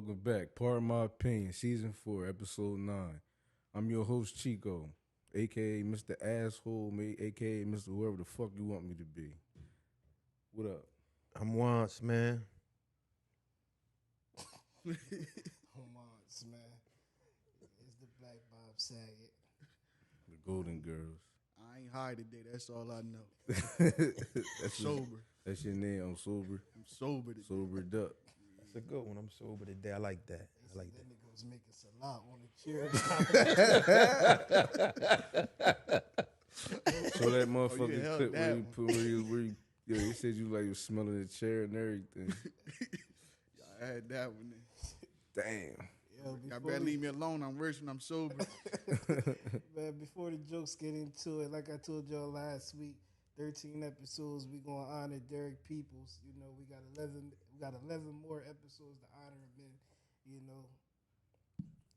Welcome back. Pardon My Opinion, Season 4, Episode 9. I'm your host, Chico, a.k.a. Mr. Asshole, a.k.a. Mr. Whoever the fuck you want me to be. What up? I'm once, man. Once, man. It's the Black Bob Saget. The Golden Girls. I ain't high today. That's all I know. That's Sober. That's your name. I'm sober. I'm sober today. Sobered up. That's a good one. I'm sober today. I like that. I like that. That nigga was making salat on the chair. So that motherfucking held clip that where you one. put he said you like you smelling the chair and everything. I had that one. Damn. Yo, Y'all better leave me alone. I'm worse when I'm sober. Man, before the jokes get into it, like I told y'all last week, 13 episodes, we gonna honor Derek Peoples. You know, we got 11 more episodes to honor him in. You know,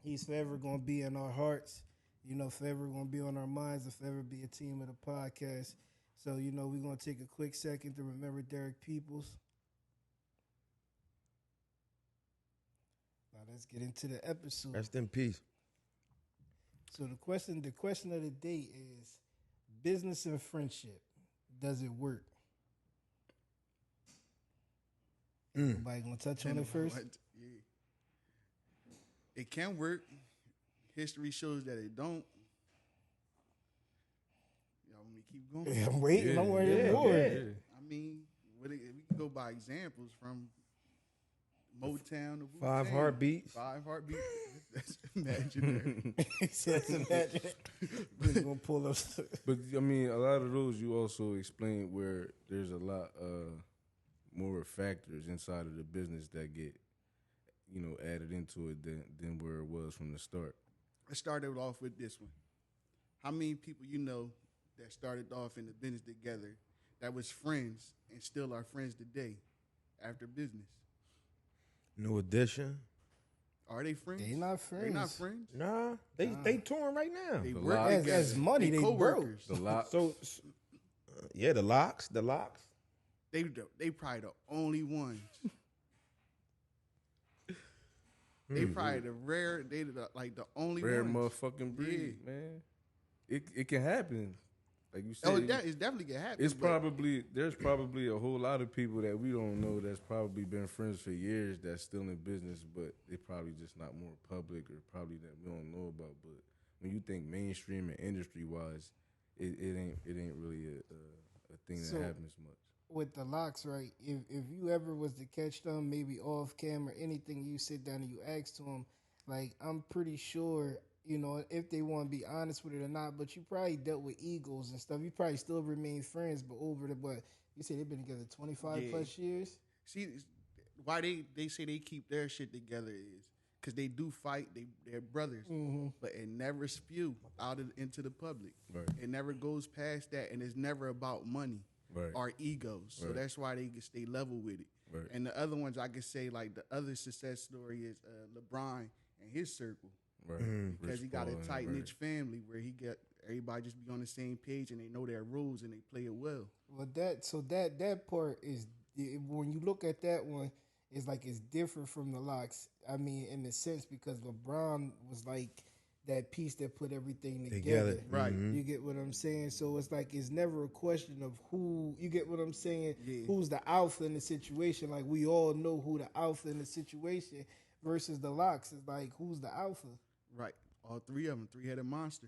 he's forever gonna be in our hearts. You know, forever gonna be on our minds, and forever be a team of the podcast. So, you know, we're gonna take a quick second to remember Derek Peoples. Now let's get into the episode. Rest in peace. So the question of the day is business and friendship. Does it work? Anybody gonna touch on it first? Yeah. It can work. History shows that it don't. Y'all want me to keep going? Yeah, I'm waiting. I'm waiting more. I mean, we can go by examples from Motown to Five Wu-Tang. Heartbeats. 5 Heartbeats. That's imaginary. He says imagine. We're gonna pull up. But I mean, a lot of those you also explained where there's a lot more factors inside of the business that get, you know, added into it than where it was from the start. Let's start it off with this one. How many people you know that started off in the business together that was friends and still are friends today after business? New Edition. Are they friends? They not friends. They not friends. Nah, they touring right now. They The work Locks. together. As money, they broke. co-workers. The lot. So, yeah, the locks. They probably the only ones. They probably the only rare ones. motherfucking breed, man. It can happen. Like you said, Oh, it's definitely gonna happen. there's but probably a whole lot of people that we don't know that's probably been friends for years that's still in business, but they probably just not more public or probably that we don't know about. But when you think mainstream and industry wise, it ain't really a thing that happens much. With the locks, right? If you ever was to catch them, maybe off camera, anything, you sit down and you ask to them, like, I'm pretty sure, you know, if they want to be honest with it or not, but you probably dealt with egos and stuff. You probably still remain friends, but you say they've been together 25 plus years. see, why they say they keep their shit together is because they do fight. They're brothers, but it never spew out into the public. Right. It never goes past that, and it's never about money. Right. Or egos. So that's why they can stay level with it. Right. And the other ones I could say, like the other success story is LeBron and his circle. Right. Because he got a Rich Paul, tight right. knit family where he got everybody just be on the same page and they know their rules and they play it well. Well, that part is, when you look at that one, it's like it's different from the locks. I mean, in a sense, because LeBron was like that piece that put everything together. Right. You get what I'm saying? So it's like it's never a question of who, you get what I'm saying? Yeah. Who's the alpha in the situation? Like, we all know who the alpha in the situation versus the locks is like, who's the alpha? Right. All three of them, three-headed monster.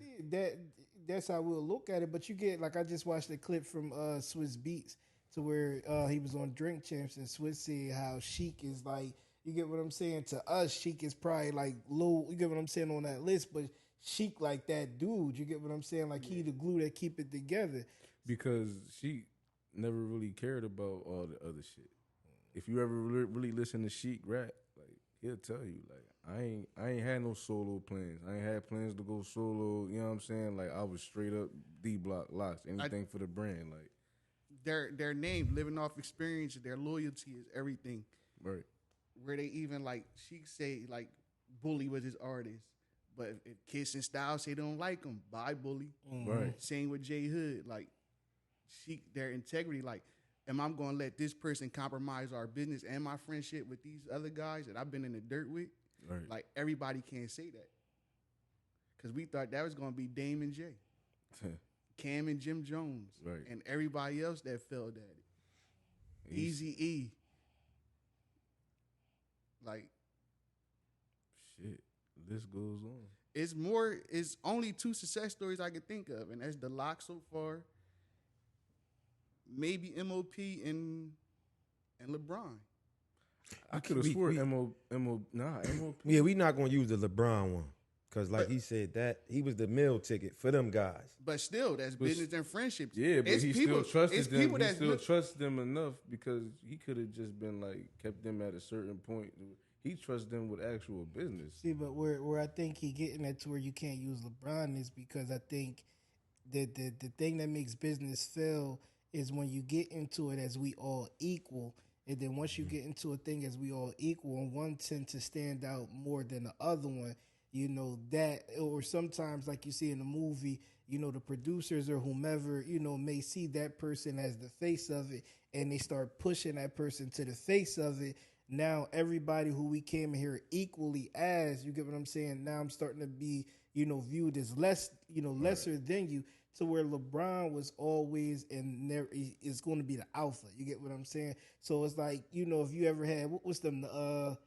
That's how we'll look at it. But you get, like, I just watched a clip from Swiss Beats to where he was on Drink Champs and Swiss said how Sheik is like, you get what I'm saying? To us, Sheik is probably like low, you get what I'm saying, on that list, but Sheik like that dude, you get what I'm saying? Like, he the glue that keep it together. Because she never really cared about all the other shit. If you ever really listen to Sheik rap, like, he'll tell you, like, I ain't had no solo plans. I ain't had plans to go solo. You know what I'm saying? Like, I was straight up D-block locks, anything for the brand. Like, Their name, living off experience, their loyalty is everything. right, Where they even, like, she say, like, Bully was his artist. But if Kiss and Styles say they don't like him, bye, Bully. right. Same with J Hood. Like, their integrity, like, am I going to let this person compromise our business and my friendship with these other guys that I've been in the dirt with? Right. Like, everybody can't say that. Because we thought that was going to be Dame and Jay, Cam and Jim Jones, Right. and everybody else that failed at it. Easy E. Like, Shit. List goes on. it's only 2 success stories I could think of, and that's the Lock so far. Maybe MOP and LeBron. I could have swore MOP. Yeah, we not gonna use the LeBron one because, like he said, that he was the meal ticket for them guys. But still, that's business and friendship. Yeah, but It's he people- still trusted it's them. people He that's still look- trusted them enough because he could have just been like kept them at a certain point. He trusts them with actual business. See, but where I think he getting at to where you can't use LeBron is because I think the thing that makes business fail is when you get into it as we all equal, and then once you get into a thing as we all equal, and one tend to stand out more than the other one, you know that, or sometimes like you see in the movie, you know the producers or whomever, you know, may see that person as the face of it, and they start pushing that person to the face of it. Now everybody who we came here equally as, you get what I'm saying? Now I'm starting to be, you know, viewed as less, you know, lesser than you, to where LeBron was always and never is going to be the alpha. You get what I'm saying? So it's like, you know, if you ever had, what's them, the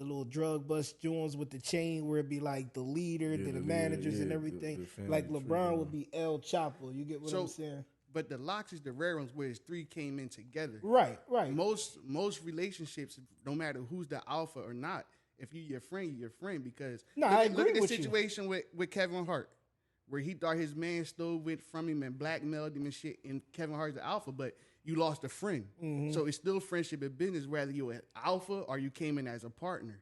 little drug bust joints with the chain where it'd be like the leader, then the managers and everything. the Like family LeBron tree, would be El Chapo. You get what I'm So- saying? But the Locks is the rare ones where it's 3 came in together. Right. Most relationships, no matter who's the alpha or not, if you're your friend. Because No, look I at agree the with you. situation with Kevin Hart, where he thought his man stole it from him and blackmailed him and shit, and Kevin Hart's the alpha, but you lost a friend. Mm-hmm. So it's still friendship and business, whether you're an alpha or you came in as a partner.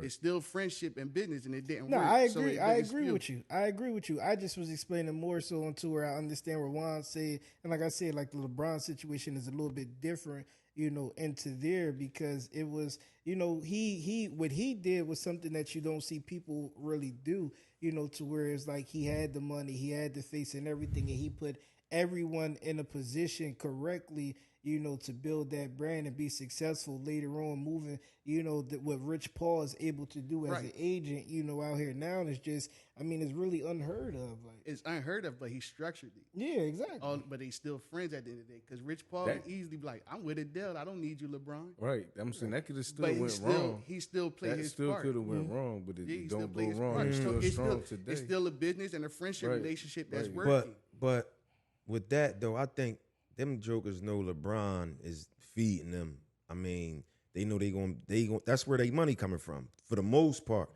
It's still friendship and business, and it didn't Mm-hmm. No, work. I agree. So it I didn't agree spill. with you. I agree with you. I just was explaining more so onto where I understand where Juan said, and like I said, like the LeBron situation is a little bit different, you know, into there because it was, you know, he what he did was something that you don't see people really do, you know, to where it's like he had the money, he had the face and everything, and he put everyone in a position correctly, you know, to build that brand and be successful later on moving, you know, that what Rich Paul is able to do as Right. an agent, you know, out here now is just, I mean, it's really unheard of. Like, It's unheard of, but he structured it. yeah, exactly. But they still friends at the end of the day. Because Rich Paul That- can easily be like, I'm with Adele. I don't need you, LeBron. Right. I'm saying that could have still But went wrong. he still played That his still part. could have went wrong, but it Yeah, he don't still go played his wrong. part. It's still It's strong today. It's still a business and a friendship Right. relationship that's Right. working. But with that though, I think them jokers know LeBron is feeding them. I mean, they know they going that's where their money coming from for the most part.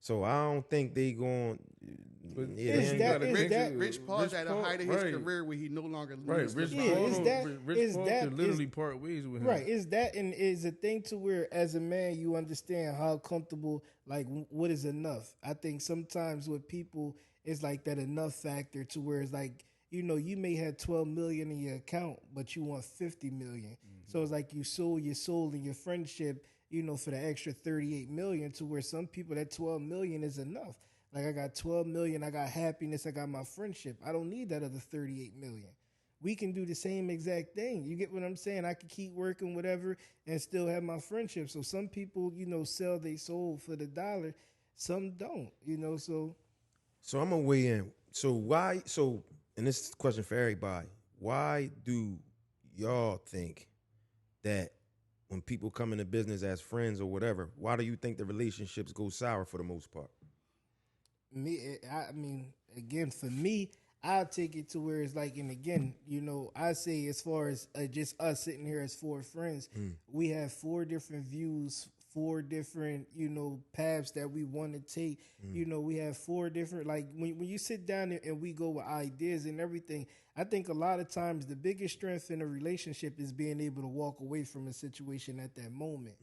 So I don't think they going. But Yeah, Is they ain't that- gotta is think- that- Rich Paul's at a height of his right. career where he no longer Right, needs Rich Yeah, Paul, is that- Rich is Paul that- could literally part ways with him. Right, is that and is a thing to where as a man you understand how comfortable, like what is enough. I think sometimes with people it's like that enough factor to where it's like, you know, you may have 12 million in your account but you want 50 million. So it's like you sold your soul and your friendship, you know, for the extra 38 million, to where some people that 12 million is enough. Like I got 12 million, I got happiness, I got my friendship. I don't need that other 38 million. We can do the same exact thing. You get what I'm saying? I could keep working, whatever, and still have my friendship. So some people, you know, sell their soul for the dollar. Some don't, you know, so. So I'm gonna weigh in. So why? So, and this is a question for everybody. Why do y'all think that when people come into business as friends or whatever, why do you think the relationships go sour for the most part? I mean, again, for me, I'll take it to where it's like, and again, you know, I say as far as just us sitting here as 4 friends, we have 4 different views, 4 different, you know, paths that we want to take. You know, we have 4 different, like when you sit down and we go with ideas and everything, I think a lot of times the biggest strength in a relationship is being able to walk away from a situation at that moment.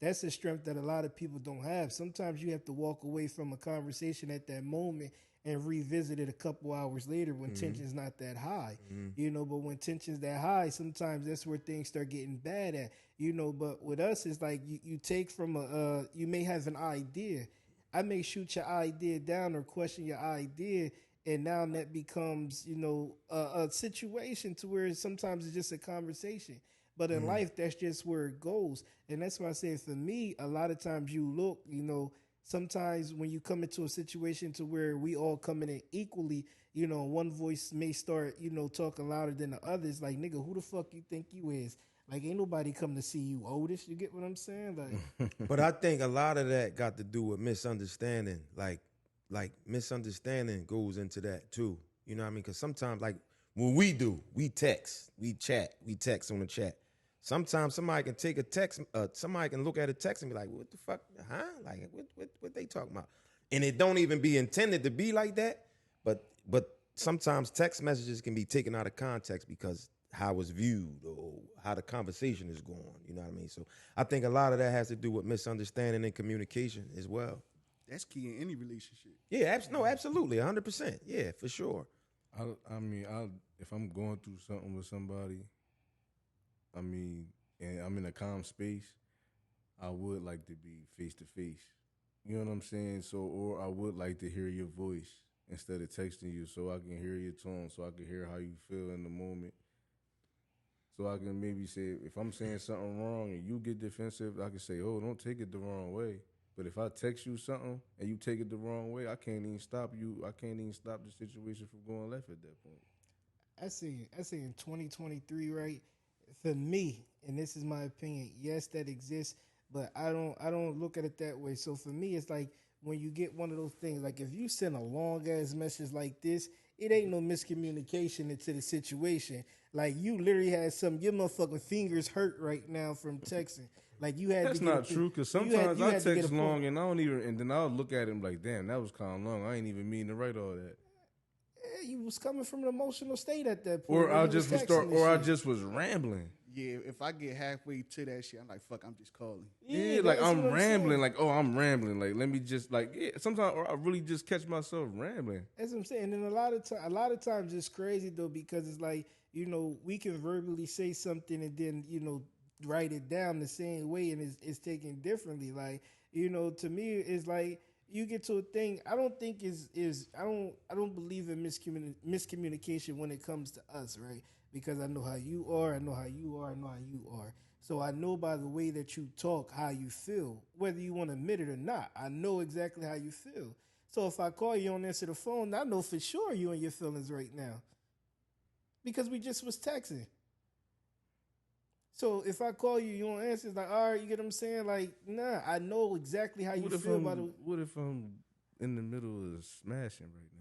That's a strength that a lot of people don't have. Sometimes you have to walk away from a conversation at that moment and revisit it a couple hours later when tension's not that high, you know, but when tension's that high, sometimes that's where things start getting bad at, you know, but with us, it's like you take from you may have an idea. I may shoot your idea down or question your idea, and now that becomes, you know, a situation to where sometimes it's just a conversation. But in life, that's just where it goes. And that's why I say for me, a lot of times you look, sometimes when you come into a situation to where we all coming in equally, one voice may start, talking louder than the others. Like, nigga, who the fuck you think you is? Like, ain't nobody come to see you, Otis. You get what I'm saying? Like, But I think a lot of that got to do with misunderstanding. Like misunderstanding goes into that too. You know what I mean? Because sometimes, like what we do, we text, we chat, we text on the chat. Sometimes somebody can take a text, somebody can look at a text and be like, "What the fuck, huh? Like, what they talking about?" And it don't even be intended to be like that. But sometimes text messages can be taken out of context because how it's viewed or how the conversation is going. You know what I mean? So I think a lot of that has to do with misunderstanding and communication as well. That's key in any relationship. Yeah, no, absolutely, 100%. Yeah, for sure. I mean, if I'm going through something with somebody, I mean, and I'm in a calm space, I would like to be face to face. You know what I'm saying? So, or I would like to hear your voice instead of texting you, so I can hear your tone, so I can hear how you feel in the moment. So I can maybe say, if I'm saying something wrong and you get defensive, I can say, "Oh, don't take it the wrong way." But if I text you something and you take it the wrong way, I can't even stop you. I can't even stop the situation from going left at that point. I say in 2023, right? For me, and this is my opinion, yes, that exists, but I don't look at it that way. So for me, it's like when you get one of those things, like if you send a long ass message like this, it ain't no miscommunication into the situation. Like you literally had your motherfucking fingers hurt right now from texting. Like you had That's to get not true, because sometimes you I had to get text a long and I don't even, and then I'll look at him like, "Damn, that was kind of long. I ain't even mean to write all that." You was coming from an emotional state at that point. Or where I you was just was texting and I shit. just was rambling. Yeah, if I get halfway to that shit, I'm like, fuck, I'm just calling. Yeah, like that's I'm what rambling. saying. Like, oh, I'm rambling. Like, let me just like, yeah. Sometimes, or I really just catch myself rambling. That's what I'm saying. And a lot of times it's crazy though because it's like we can verbally say something and then write it down the same way and it's taken differently. Like to me it's like you get to a thing. I don't think is I don't believe in miscommunication when it comes to us, right? Because I know how you are, I know how you are, I know how you are. So I know by the way that you talk how you feel, whether you want to admit it or not. I know exactly how you feel. So if I call you, don't answer the phone, I know for sure you and your feelings right now because we just was texting. So if I call you, you don't answer. It's like, all right, you get what I'm saying? Like, nah, I know exactly how you feel about it. What if I'm in the middle of smashing right now?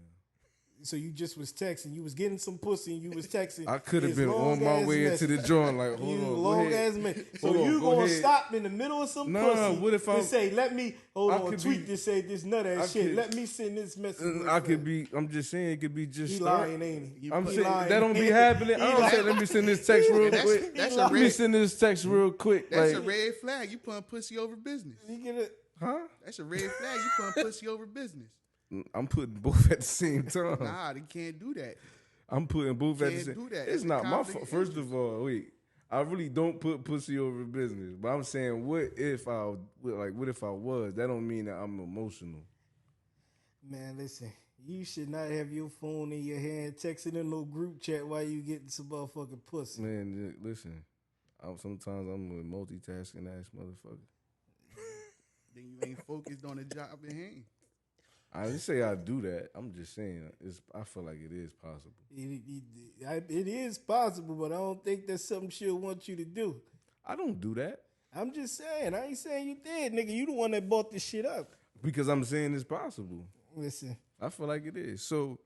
So you just was texting. You was getting some pussy and you was texting. I could have this been on my long-ass way into the message. joint. Like, hold You on, go long ahead. ass man. So Hold on, you go gonna ahead. stop in the middle of some Nah, pussy what if and I'm- say, let me hold I on, could tweet be- this, say this nut I ass shit. could- Let me send this message. real I fast. could be. I'm just saying, it could be just. He start- lying, ain't he? I'm He saying lying. that don't be He happening. I don't lying. say, let me send this text real That's- quick. that's a Let me red- send this text real quick. That's like, a red flag. You putting pussy over business. You get it? huh? That's a red flag. You putting pussy over business. I'm putting both at the same time. Nah, they can't do that. I'm putting both at the Can't same. do that. It's That's a not my conflict fault. of First interest. of all, wait. I really don't put pussy over business, but I'm saying, what if I was? That don't mean that I'm emotional. Man, listen, you should not have your phone in your hand texting in no group chat while you getting some motherfucking pussy. Man, listen. Sometimes I'm a multitasking ass motherfucker. Then you ain't focused on the job at hand. I didn't say I do that. I'm just saying I feel like it is possible. It is possible, but I don't think that's something she'll want you to do. I don't do that I'm just saying. I ain't saying you did, nigga. You the one that bought this shit up. because I'm saying it's possible. Listen, I feel like it is. So,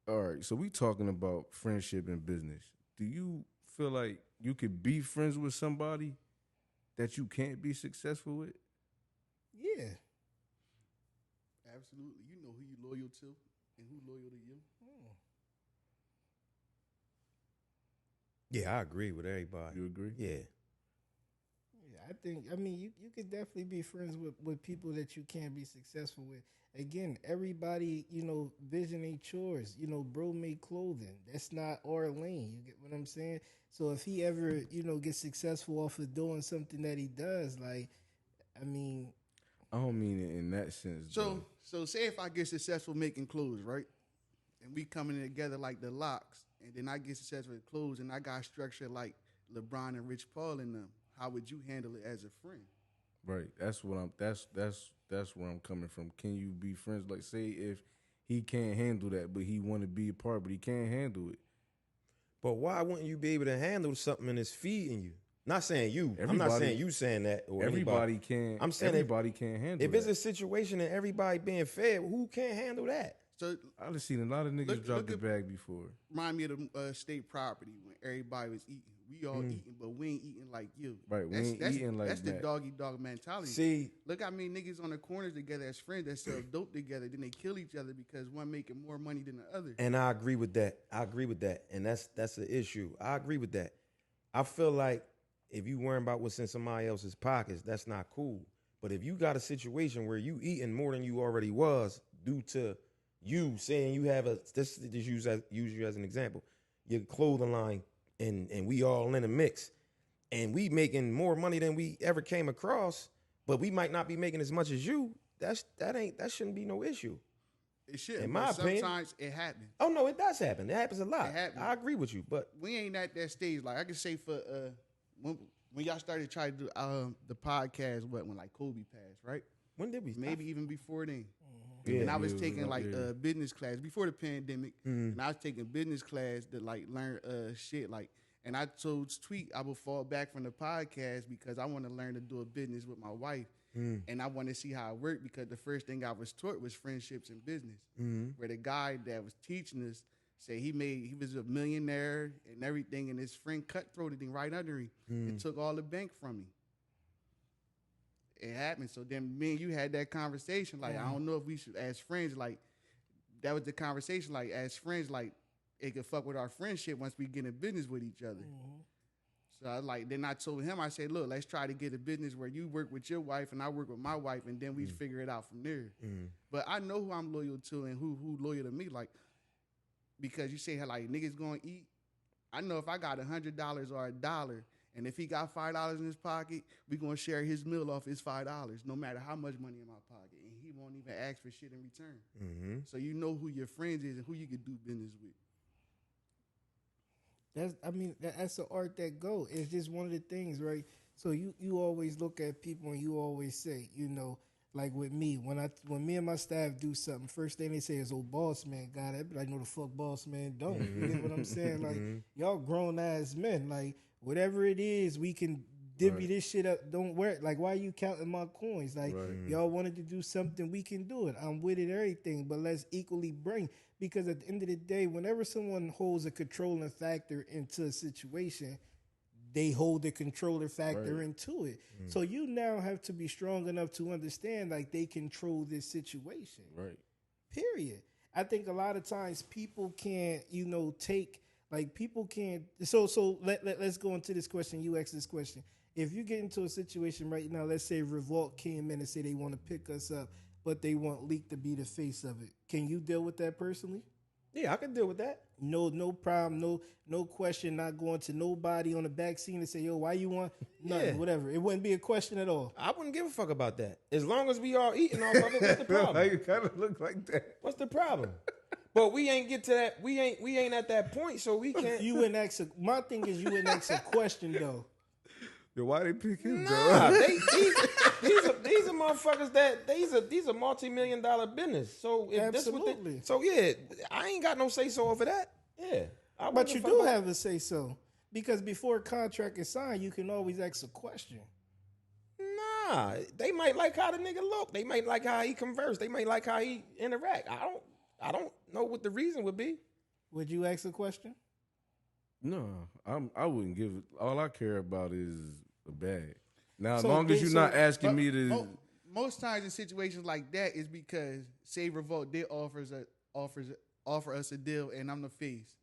all right. So we talking about friendship and business. Do you feel like you could be friends with somebody that you can't be successful with? yeah. Absolutely. You know who you loyal to and who loyal to you. Yeah, I agree with everybody. You agree? Yeah. I mean, you could definitely be friends with people that you can't be successful with. Again, everybody, vision ain't yours. Bro made clothing. That's not our lane. You get what I'm saying? So if he ever, gets successful off of doing something that he does, like, I mean, I don't mean it in that sense. So say if I get successful making clothes, right? And we coming together like the locks and then I get successful at clothes, and I got structure like LeBron and Rich Paul in them. How would you handle it as a friend? Right. That's what I'm. That's where I'm coming from. Can you be friends? Like, say if he can't handle that, but he want to be a part, but he can't handle it. But why wouldn't you be able to handle something that's feeding you? Not saying you. I'm not Everybody- saying you saying that. Or Everybody anybody. can't. I'm saying everybody can't handle. If it's that. a situation and everybody being fed, who can't handle that? So I done seen a lot of niggas drop the bag before. remind me of the state property when everybody was eating. We all eating, but we ain't eating like you. Right, we ain't eating like that's the that. doggy dog mentality. See, Look how many niggas on the corners together as friends that sell dope together. Then they kill each other because one making more money than the other. and I agree with that. And that's the issue. I agree with that. I feel like if you worrying about what's in somebody else's pockets, that's not cool. But if you got a situation where you eating more than you already was due to you saying you have just use you as an example, your clothing line, and we all in a mix, and we making more money than we ever came across, but we might not be making as much as you. That shouldn't be no issue. It shouldn't. In my opinion. Sometimes it happens. Oh no, it does happen. It happens a lot. It happens. I agree with you, but We ain't at that stage. Like I can say for when y'all started trying to do the podcast, when like Kobe passed, right? when did we? Maybe even before then. Yeah. And I was Yeah, taking like yeah. business class before the pandemic, and I was taking business class to like learn shit like. And I told Tweet I would fall back from the podcast because I want to learn to do a business with my wife, and I want to see how it worked because the first thing I was taught was friendships and business. Where the guy that was teaching us said he was a millionaire and everything, and his friend cutthroated him right under him and took all the bank from him. It happened. So then me and you had that conversation. Like, I don't know if we should, as friends, like, that was the conversation. Like, as friends, like, it could fuck with our friendship once we get in business with each other. So then I told him, I said, look, let's try to get a business where you work with your wife and I work with my wife, and then we figure it out from there. But I know who I'm loyal to and who loyal to me. Like, because you say how like niggas gonna eat. I know if I got $100 or $1, and if he got $5 in his pocket, we gonna share his meal off his $5, no matter how much money in my pocket, and he won't even ask for shit in return. So you know who your friends is and who you could do business with. That's the art that go. It's just one of the things, right? So you always look at people and you always say, you know, like with me, when me and my staff do something, first thing they say is, "Oh, boss man got it." I be like, "No, the fuck, boss man don't." You get what I'm saying? Like y'all grown ass men, like whatever it is, we can divvy this shit up. Don't worry. Like, why are you counting my coins? Like y'all wanted to do something, we can do it. I'm with it, everything, but let's equally bring. Because at the end of the day, whenever someone holds a controlling factor into a situation, they hold the controller factor into it. So you now have to be strong enough to understand, like, they control this situation. Right. Period. I think a lot of times people can't, take, like, people can't. So let's go into this question. You asked this question. If you get into a situation right now, let's say Revolt came in and say they want to pick us up, but they want Leak to be the face of it. Can you deal with that personally? yeah, I can deal with that. No problem, no question, not going to nobody on the back scene and say, yo, why you want nothing, whatever. It wouldn't be a question at all. I wouldn't give a fuck about that. As long as we all eating off of it, what's the problem? You kind of look like that. What's the problem? But we ain't get to that. We ain't at that point, so we can't. You wouldn't ask my thing is you wouldn't ask a question though. Yo, why they pick him, Nah, bro? these are motherfuckers that these are multi-million-dollar business. So if this what Absolutely. they, so yeah, I ain't got no say so over that. Yeah, I But wouldn't you fuck do about- have a say so. Because before a contract is signed, you can always ask a question. Nah, they might like how the nigga look. They might like how he converse. They might like how he interact. I don't know what the reason would be. Would you ask a question? No, I wouldn't give it. All I care about is a bag. Now, as So long as they- you're so- not asking me to. Most times in situations like that is because say Revolt did offer us a deal and I'm the face.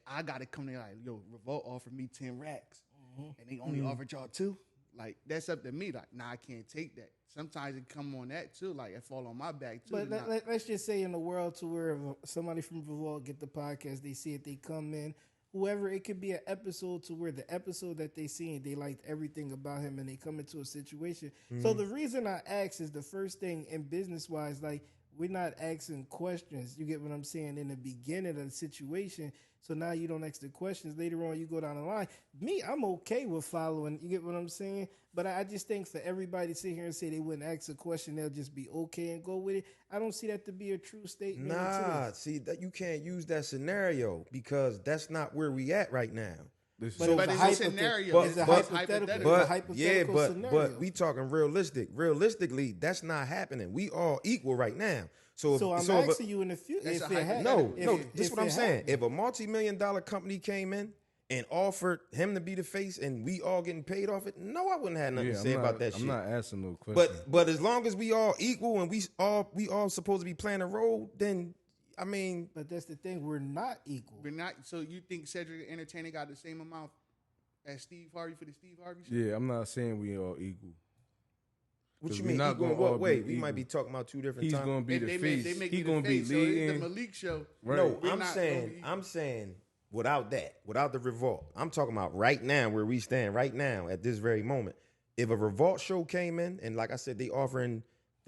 I gotta come there like, yo, Revolt offered me 10 racks and they only offered y'all 2. Like, that's up to me. Like, nah, I can't take that. Sometimes it come on that too. Like, it fall on my back too. But let's just say in the world to where somebody from Revolt get the podcast, they see it, they come in, whoever, it could be an episode to where the episode that they seen, they liked everything about him and they come into a situation. So the reason I ask is the first thing in business wise, like we're not asking questions. You get what I'm saying in the beginning of the situation. So now you don't ask the questions. Later on, you go down the line. Me, I'm okay with following. You get what I'm saying? But I just think for everybody to sit here and say they wouldn't ask a question, they'll just be okay and go with it. I don't see that to be a true statement. Nah, see that you can't use that scenario because that's not where we at right now. This But is- But it's a scenario. It's a It's hypothetical. But It's a hypothetical scenario. we talking realistic. Realistically, that's not happening. We all equal right now. So I'm if asking you in the future That's if a it happened. no, if no, it- this is if what I'm it saying. happened. If a multi-million-dollar company came in and offered him to be the face and we all getting paid off it, no, I wouldn't have nothing to say about that I'm shit. not asking no questions. But as long as we all equal and we all supposed to be playing a role, then I mean, But that's the thing. We're not equal. We're not. So you think Cedric the Entertainer got the same amount as Steve Harvey for the Steve Harvey show? Yeah, I'm not saying we all equal. what 'Cause you we mean not equal in gonna all what be way? We might equal. be talking about two different He's times. gonna be the They face. make He it gonna the be face, so it's leading. the Malik show. Right. No, We're I'm not saying, gonna be- I'm saying without that, without the revolt, I'm talking about right now where we stand right now at this very moment. If a revolt show came in and like I said, they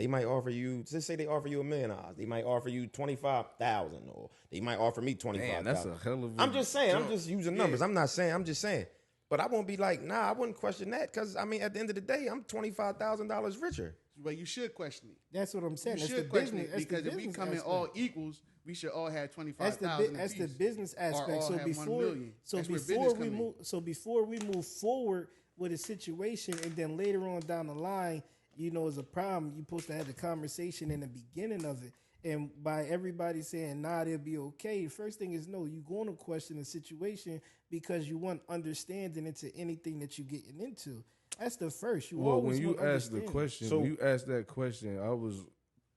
might offer you, just say they offer you $1 million. They might offer you 25,000, or they might offer me 25,000. Man, that's a hell of a. I'm just saying, I'm jump. just using numbers. I'm not saying, I'm just saying. But I won't be like, nah, I wouldn't question that because I mean, at the end of the day, I'm $25,000 richer. But you should question it. That's what I'm saying. You That's should the question business. it That's the because if we business come in aspect. all equals, we should all have 25,000. That's the business aspect. So have 1 before, million. so That's where before business we come in. move, so before we move forward with a situation, and then later on down the line, you know, is a problem. You're supposed to have the conversation in the beginning of it, and by everybody saying, "Nah, they'll be okay." The first thing is no. You're going to question the situation because you want understanding into anything that you're getting into. That's the first. You Well, always when you want asked the understanding. question, So- when you asked that question, I was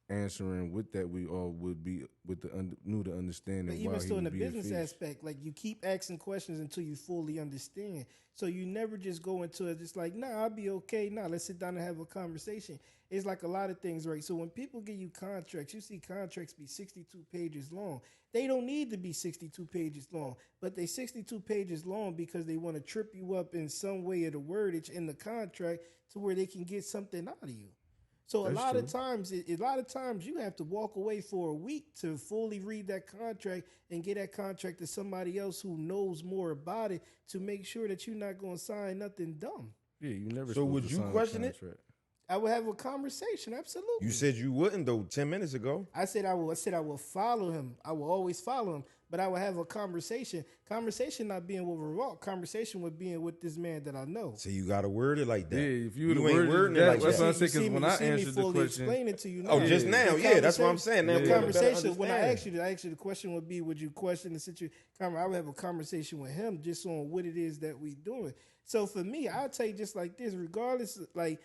answering with that we all would be with the knew the understanding. But why even he still in the would be business face. aspect, like you keep asking questions until you fully understand. So you never just go into it just like, nah, I'll be okay. Nah, let's sit down and have a conversation. It's like a lot of things, right? So when people give you contracts, you see contracts be 62 pages long. They don't need to be 62 pages long, but they 62 pages long because they want to trip you up in some way of the wordage in the contract to where they can get something out of you. So That's a lot true. of times you have to walk away for a week to fully read that contract and get that contract to somebody else who knows more about it to make sure that you're not going to sign nothing dumb. Yeah, you never. So supposed would to you sign a question it? contract. I would have a conversation, absolutely. You said you wouldn't though 10 minutes ago. I said I will follow him. I will always follow him, but I will have a conversation. Conversation not being with Revolt. Conversation with being with this man that I know. So you gotta word it like that. Yeah, if you would have ain't worded wording that, it like that's that. what I said. You Because see me- when you I see me answered the fully question, explain it to you now. Oh, just now, The yeah, that's what I'm conversation- saying. Now The we have a better conversation when I understanding. asked you the question would be, would you question the situation? I would have a conversation with him just on what it is that we doing. So for me, I'll tell you just like this, regardless, like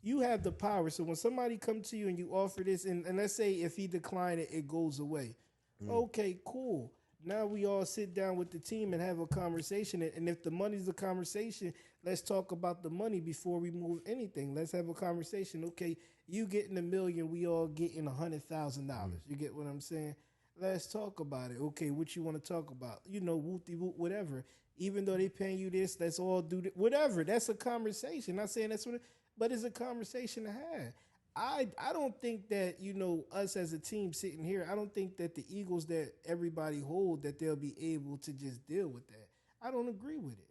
you have the power. So when somebody comes to you and you offer this, and let's say if he decline it, it goes away. Okay, cool. Now we all sit down with the team and have a conversation. And if the money's the conversation, let's talk about the money before we move anything. Let's have a conversation. Okay, you getting $1 million, we all getting $100,000. You get what I'm saying? Let's talk about it. Okay, what you want to talk about? You know, whoop-de-whoop, whatever. Even though they paying you this, let's all do that. Whatever. That's a conversation. Not saying that's what but it's a conversation to have. I don't think that, you know, us as a team sitting here, I don't think that the Eagles that everybody hold, that they'll be able to just deal with that. I don't agree with it.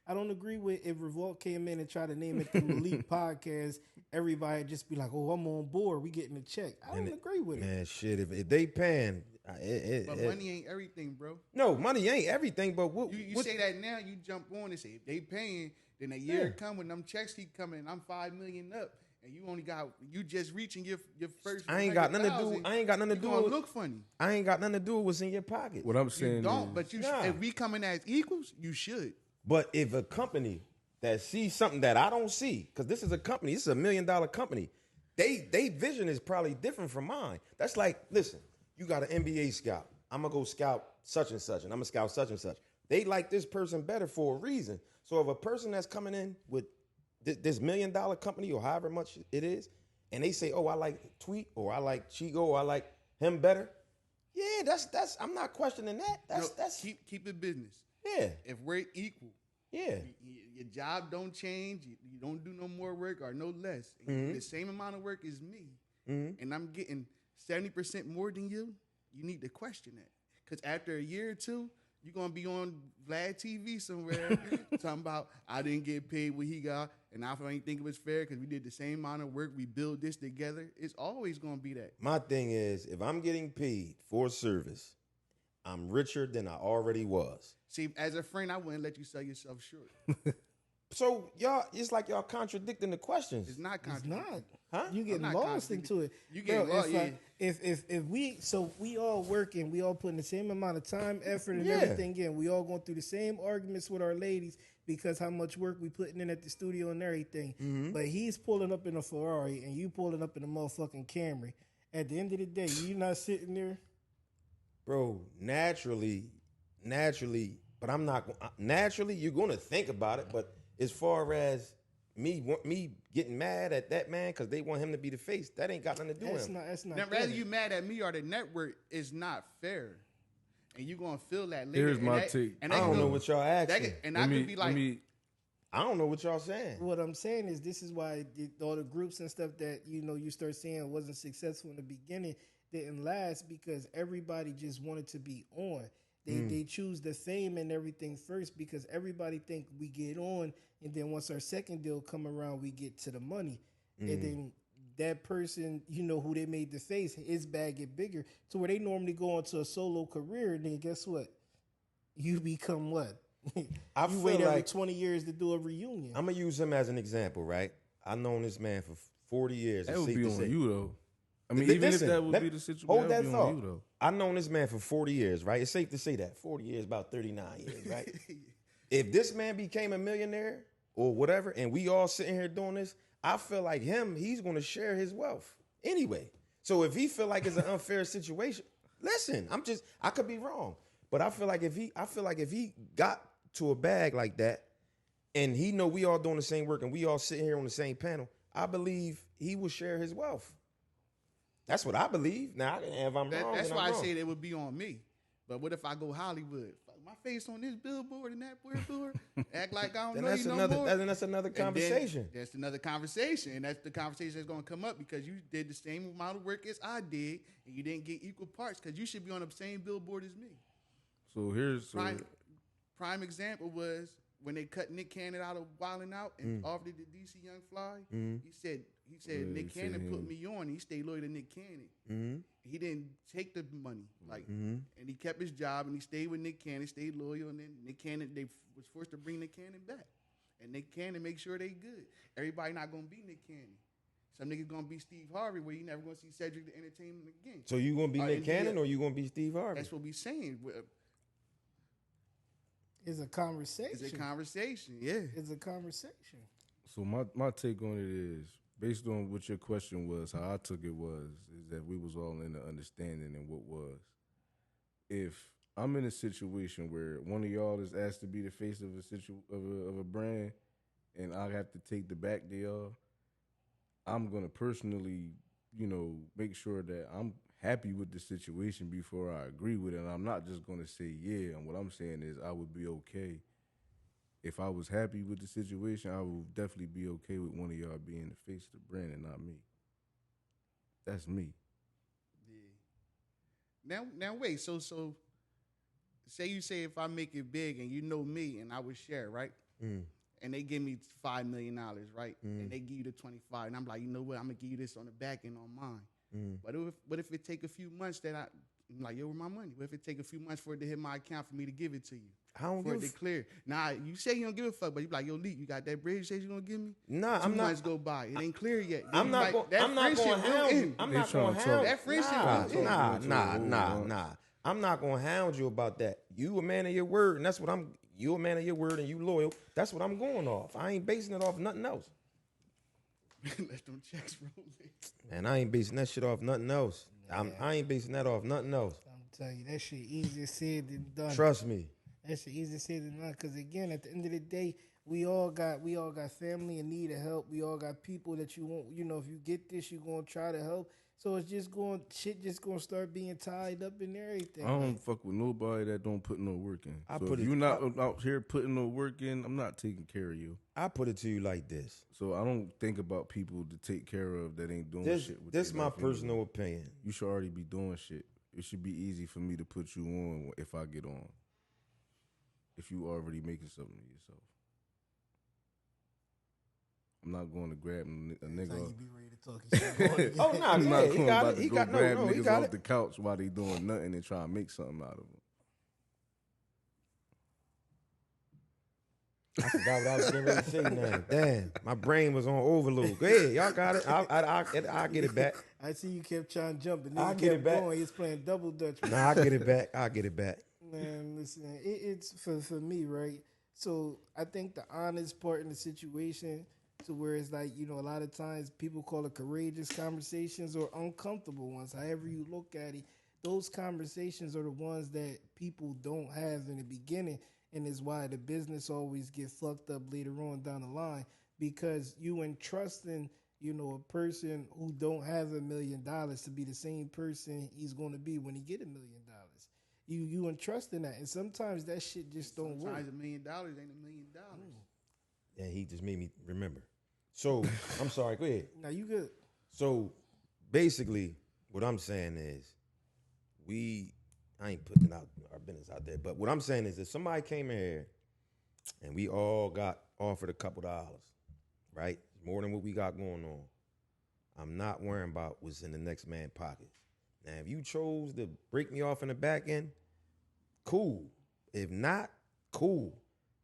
I don't agree with if Revolt came in and tried to name it the Malik Podcast, everybody just be like, oh, I'm on board. We getting a check. I don't agree with it. Man, shit, if they paying, But money ain't everything, bro. No, money ain't everything, but what You what, say that now, you jump on and say if they paying, then a year come when them checks keep coming, I'm $5 million up, and you only got you just reaching your first. I ain't got nothing to do. 100,000, I ain't got nothing to you do gonna with look funny. I ain't got nothing to do with what's in your pocket. what I'm saying You don't, is, but you Nah. if we coming as equals, you should. But if a company that sees something that I don't see, because this is a company, this is $1 million company, they vision is probably different from mine. That's like, listen, you got an NBA scout. I'm gonna go scout such and such, and I'm gonna scout such and such. They like this person better for a reason. So if a person that's coming in with this $1 million company or however much it is, and they say, oh, I like Tweet or I like Chigo or I like him better, yeah, that's I'm not questioning that. That's Keep it business. yeah, If we're equal, yeah. your job don't change. You don't do no more work or no less. Mm-hmm. The same amount of work as me. and I'm getting 70% more than you, you need to question that. Because after a year or two, you're going to be on Vlad TV somewhere talking about, I didn't get paid what he got, and I don't think it was fair because we did the same amount of work. We built this together. It's always going to be that. My thing is, if I'm getting paid for service, I'm richer than I already was. See, as a friend, I wouldn't let you sell yourself short. So y'all, it's like y'all contradicting the questions. It's not It's contradictory. not. Huh? You get I'm not lost contradicting. into it. You get Bro, lost, it's yeah. like, if we so we all working, we all putting the same amount of time, effort, and Yeah. everything in. We all going through the same arguments with our ladies because how much work we putting in at the studio and everything. But he's pulling up in a Ferrari and you pulling up in a motherfucking Camry. At the end of the day, you not sitting there. Bro, naturally, but I'm not, naturally, you're going to think about it, but as far as me getting mad at that man because they want him to be the face, that ain't got nothing to do with him. That's not. Now, fair. rather you mad at me or the network is not fair. And you're going to feel that later. Here's And my that- take. and I that don't go- know what y'all that asking. could- And I could be like, I don't know what y'all saying. What I'm saying is, this is why all the groups and stuff that you start seeing wasn't successful in the beginning didn't last because everybody just wanted to be on. They choose the fame and everything first because everybody think we get on, and then once our second deal come around, we get to the money, and then that person who they made the face, his bag get bigger to where they normally go into a solo career, and then guess what? You become what? I You feel wait every like 20 years to do a reunion. I'm gonna use him as an example, right? I've known this man for 40 years. that It's would safe be to on say. you though. I mean, Li- even listen, if that would let- be the situation, hold that that would be thought. on you though. I've known this man for 40 years, right? It's safe to say that 40 years, about 39 years, right? If this man became a millionaire or whatever, and we all sitting here doing this, I feel like he's going to share his wealth anyway. So if he feel like it's an unfair situation, listen, I could be wrong, but I feel like if he got to a bag like that, and he know we all doing the same work and we all sitting here on the same panel, I believe he will share his wealth. That's what I believe. Now, if I'm wrong, that's then why I'm I wrong. said it would be on me. But what if I go Hollywood? Fuck my face on this billboard and that billboard. Act like I don't Then know that's you another. no more. That's another And then conversation. That's another conversation. And that's the conversation that's going to come up because you did the same amount of work as I did and you didn't get equal parts because you should be on the same billboard as me. So here's Prime example was when they cut Nick Cannon out of Wildin' Out and offered it to DC Young Fly. He said Yeah, Nick he said Cannon he- put me on. He stayed loyal to Nick Cannon. He didn't take the money, and he kept his job and he stayed with Nick Cannon, stayed loyal, and then Nick Cannon they was forced to bring Nick Cannon back, and Nick Cannon make sure they good. Everybody not gonna be Nick Cannon. Some niggas gonna be Steve Harvey, where you never gonna see Cedric the Entertainment again. So you gonna be Nick and Cannon or you gonna be Steve Harvey? That's what we saying. It's a conversation. It's a conversation, yeah. It's a conversation. So my take on it is based on what your question was, how I took it is that we was all in the understanding and what was. If I'm in a situation where one of y'all is asked to be the face of a brand, and I have to take the back deal, I'm gonna personally, make sure that I'm happy with the situation before I agree with it. And I'm not just gonna say yeah. And what I'm saying is I would be okay. If I was happy with the situation, I would definitely be okay with one of y'all being the face of the brand and not me. That's me. Yeah. Now wait. So say you say if I make it big and you know me and I would share, right? And they give me $5 million, right? And they give you the 25, and I'm like, you know what? I'm gonna give you this on the back end on mine. But what if it take a few months that I'm like, yo, where my money? What if it take a few months for it to hit my account for me to give it to you? I don't For give it to clear. Nah, you say you don't give a fuck, but you like, yo, Lee, you got that bread you say you gonna give me? Nah, 2 I'm not. months go by. It ain't clear yet. Then I'm you not like, going. that I'm not going friendship to built hound in. you. I'm They not tryna going to talk. hound. That friendship built in. Nah. I'm not going to hound you about that. You a man of your word, and that's what I'm. You a man of your word, and you loyal. That's what I'm going off. I ain't basing it off nothing else. Let them checks roll. Man, I ain't basing that shit off nothing else. I ain't basing that off nothing else. I'm telling you, that shit easier said than done. Trust me. That shit easier said than done. Because again, at the end of the day, we all got family in need of help. We all got people that you want. If you get this, you're gonna try to help. So it's just going shit just gonna start being tied up in everything. I don't fuck with nobody that don't put no work in. I So put if it- you're not out here putting no work in, I'm not taking care of you. I put it to you like this. So I don't think about people to take care of that ain't doing This shit with this their my life personal anyway. opinion. You should already be doing shit. It should be easy for me to put you on if I get on. If you already making something of yourself. I'm not going to grab a nigga. You be ready to talk your shit going Oh no, I'm not he going got about it. to He go got grab no, he niggas got off it. the couch while they doing nothing and try to make something out of them. I forgot what I was getting ready to say now. Damn, my brain was on overload. Go ahead, y'all got it. I'll get it back. I see you kept trying to jump and I'll then get kept it back. going. He's playing double dutch. Nah, I'll get it back. I'll get it back. Man, listen, it's for me, right? So I think the honest part in the situation to where it's like, you know, a lot of times people call it courageous conversations or uncomfortable ones. However you look at it, those conversations are the ones that people don't have in the beginning, and is why the business always get fucked up later on down the line because you entrusting, you know, a person who don't have $1 million to be the same person he's going to be when he get $1 million. You entrust in that, and sometimes that shit just don't work. Sometimes $1 million ain't $1 million. Yeah, he just made me remember. So I'm sorry. Go ahead. Now you good. So basically, what I'm saying is, I ain't putting out our business out there, but what I'm saying is, if somebody came in here and we all got offered a couple dollars, right? More than what we got going on. I'm not worrying about what's in the next man's pocket. Now, if you chose to break me off in the back end, cool. If not, cool.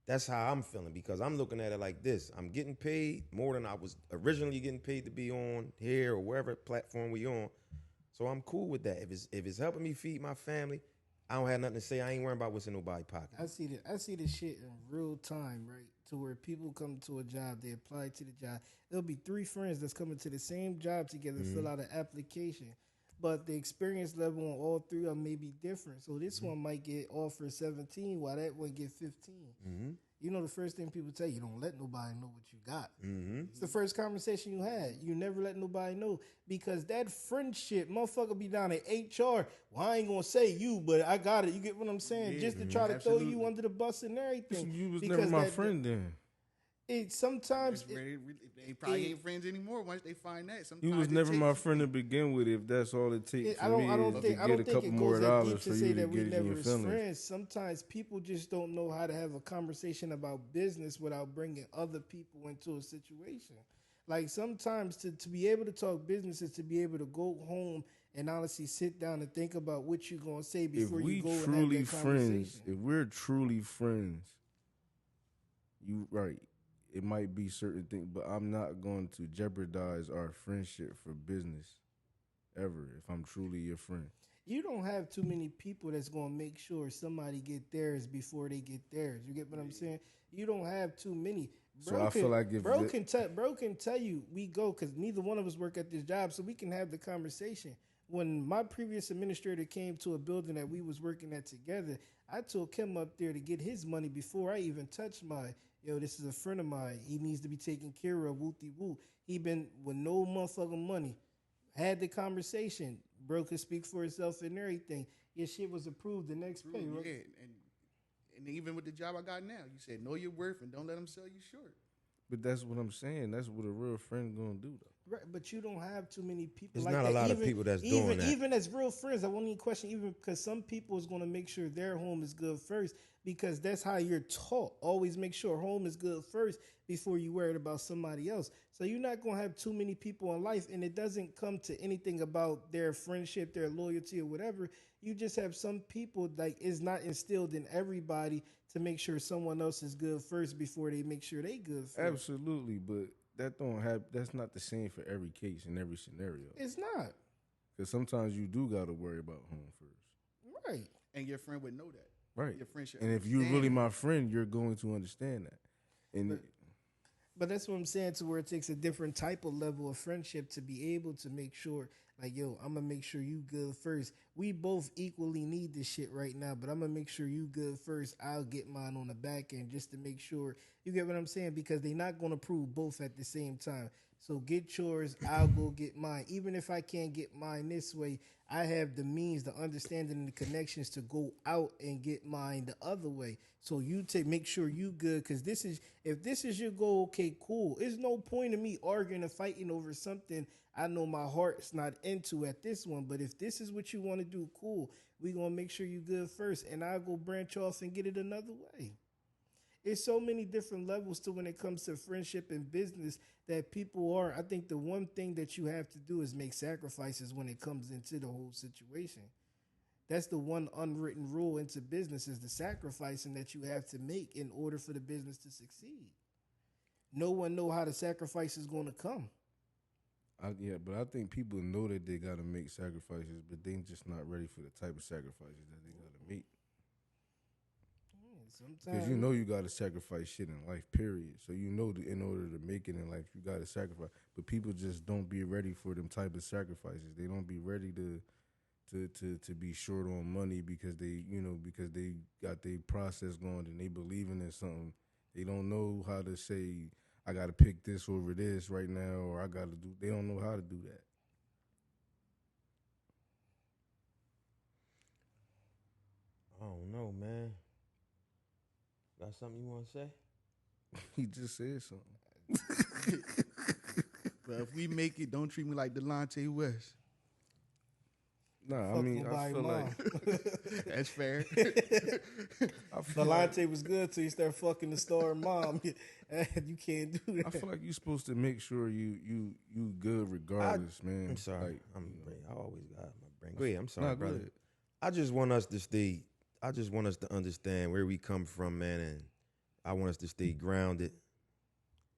That's how I'm feeling because I'm looking at it like this. I'm getting paid more than I was originally getting paid to be on here or wherever platform we on. So I'm cool with that. If it's helping me feed my family, I don't have nothing to say. I ain't worrying about what's in nobody's pocket. I see the shit in real time, right? To where people come to a job, they apply to the job. There'll be 3 friends that's coming to the same job together, fill out an application. But the experience level on all 3 of them may be different. So this one might get offered 17 while that one get 15. You know the first thing people tell you, don't let nobody know what you got. It's the first conversation you had. You never let nobody know because that friendship, motherfucker be down at HR. Well, I ain't going to say you, but I got it. You get what I'm saying? Yeah, Just to try to absolutely. throw you under the bus and everything. You was Because never my that- friend then. It sometimes... They probably ain't friends anymore once they find that. Sometimes You was it never my takes- friend to begin with. If that's all it takes I for me don't is think to get a couple it more goes that deep dollars to for say you to that we get in never your as feelings. friends. Sometimes people just don't know how to have a conversation about business without bringing other people into a situation. Like sometimes to be able to talk business is to be able to go home and honestly sit down and think about what you're gonna say If before we you go and have truly that friends, conversation. if we're truly friends, you right. It might be certain things, but I'm not going to jeopardize our friendship for business ever if I'm truly your friend. You don't have too many people that's gonna make sure somebody get theirs before they get theirs. You get what I'm saying? You don't have too many. So I feel like if bro the- can tell you we go because neither one of us work at this job, so we can have the conversation. When my previous administrator came to a building that we was working at together, I took him up there to get his money before I even touched mine. Yo, this is a friend of mine. He needs to be taken care of. Wooty woo. He been with no motherfucking money. Had the conversation. Bro could speak for himself and everything. Your shit was approved the next pay. Yeah, Right? and even with the job I got now, you said know your worth and don't let them sell you short. But that's what I'm saying. That's what a real friend gonna do, though. Right, but you don't have too many people. There's like not a that. lot of people that's doing that. Even as real friends, I won't even question. Even because some people is going to make sure their home is good first, because that's how you're taught. Always make sure home is good first before you worried about somebody else. So you're not going to have too many people in life, and it doesn't come to anything about their friendship, their loyalty, or whatever. You just have some people like it's not instilled in everybody to make sure someone else is good first before they make sure they good first. Absolutely, but that don't have. That's not the same for every case in every scenario. It's not Because sometimes you do got to worry about home first. right. And your friend would know that. Right. Your friend should And if you're understand really that. my friend, you're going to understand that. And But that's what I'm saying, to where it takes a different type of level of friendship to be able to make sure, like, yo, I'm going to make sure you good first. We both equally need this shit right now, but I'm going to make sure you good first. I'll get mine on the back end just to make sure. You get what I'm saying? Because they're not going to prove both at the same time. So get yours, I'll go get mine. Even if I can't get mine this way, I have the means, the understanding, and the connections to go out and get mine the other way. So you make sure you good, because if this is your goal, okay, cool. There's no point in me arguing and fighting over something I know my heart's not into at this one. But if this is what you want to do, cool. We gonna make sure you good first, and I'll go branch off and get it another way. It's so many different levels to when it comes to friendship and business that people are. I think the one thing that you have to do is make sacrifices when it comes into the whole situation. That's the one unwritten rule into business, is the sacrificing that you have to make in order for the business to succeed. No one know how the sacrifice is going to come. But I think people know that they got to make sacrifices, but they just not ready for the type of sacrifices that they got to make. Because you know you got to sacrifice shit in life, period. So you know that in order to make it in life, you got to sacrifice. But people just don't be ready for them type of sacrifices. They don't be ready to be short on money because because they got their process going and they believing in something. They don't know how to say, I got to pick this over this right now, or I got to do. They don't know how to do that. I don't know, man. Got something you want to say? He just said something. But if we make it, don't treat me like Delonte West. Nah, Fuck I mean, I feel like That's fair. Delonte was good till you start fucking the star mom. You can't do that. I feel like you're supposed to make sure you good regardless, man. I'm sorry. Like, I always got my brain. Go ahead. I'm sorry, Nah, go brother. ahead. I just want us to stay. I just want us to understand where we come from, man, and I want us to stay grounded.